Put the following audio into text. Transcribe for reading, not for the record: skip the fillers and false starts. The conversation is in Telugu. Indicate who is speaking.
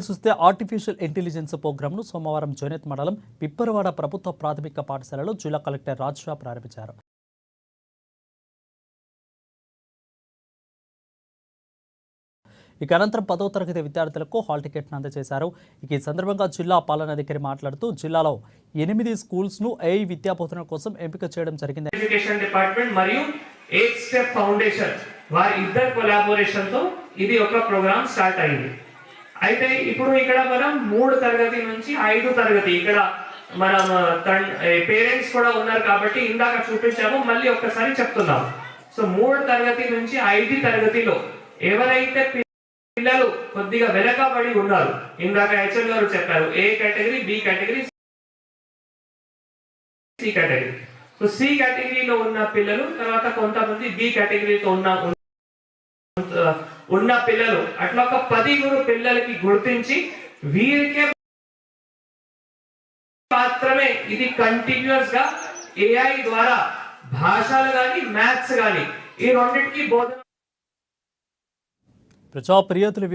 Speaker 1: చూస్తే ఆర్టిఫిషియల్ ఇంటెలిజెన్స్ ప్రోగ్రామ్ను సోమవారం జోనెత్ మండలం పిప్పరవాడ ప్రభుత్వ ప్రాథమిక పాఠశాలలో జిల్లా కలెక్టర్ రాజ్షా ప్రారంభించారు. ఇక అనంతరం 10వ తరగతి విద్యార్థులకు హాల్ టికెట్ను అందజేశారు. ఈ సందర్భంగా జిల్లా పాలనాధికారి మాట్లాడుతూ జిల్లాలో 8 స్కూల్స్ను AI విద్యాబోధన కోసం ఎంపిక చేయడం జరిగింది.
Speaker 2: ఎడ్యుకేషన్ డిపార్ట్మెంట్ మరియు ఎయిట్ స్టెప్ ఫౌండేషన్ వారి ఇద్దరు కొలాబొరేషన్ తో ఇది ఒక ప్రోగ్రామ్ స్టార్ట్ అయింది. అయితే ఇప్పుడు ఇక్కడ మనం 3 తరగతి నుంచి 5 తరగతి ఇక్కడ మనం పేరెంట్స్ కూడా ఉన్నారు కాబట్టి ఇందాక చూపించాము, మళ్ళీ ఒక్కసారి చెప్తున్నాం. సో 3 తరగతి నుంచి 5 తరగతిలో ఎవరైతే పిల్లలు కొద్దిగా వెనకబడి ఉన్నారు, ఇందాక హెచ్ఎం గారు చెప్పారు, A category, B category, C category. So C కేటగిరీలో ఉన్న పిల్లలు, తర్వాత కొంతమంది బి కేటగిరీతో ఉన్న పిల్లలు, అట్లా ఒక 10 పిల్లలకి గుర్తించి వీరికే మాత్రమే ఇది కంటిన్యూస్ గా AI ద్వారా భాషలు గాని మ్యాథ్స్ గాని ఈ రెండింటికి బోధన.
Speaker 1: ప్రజాప్రియతలు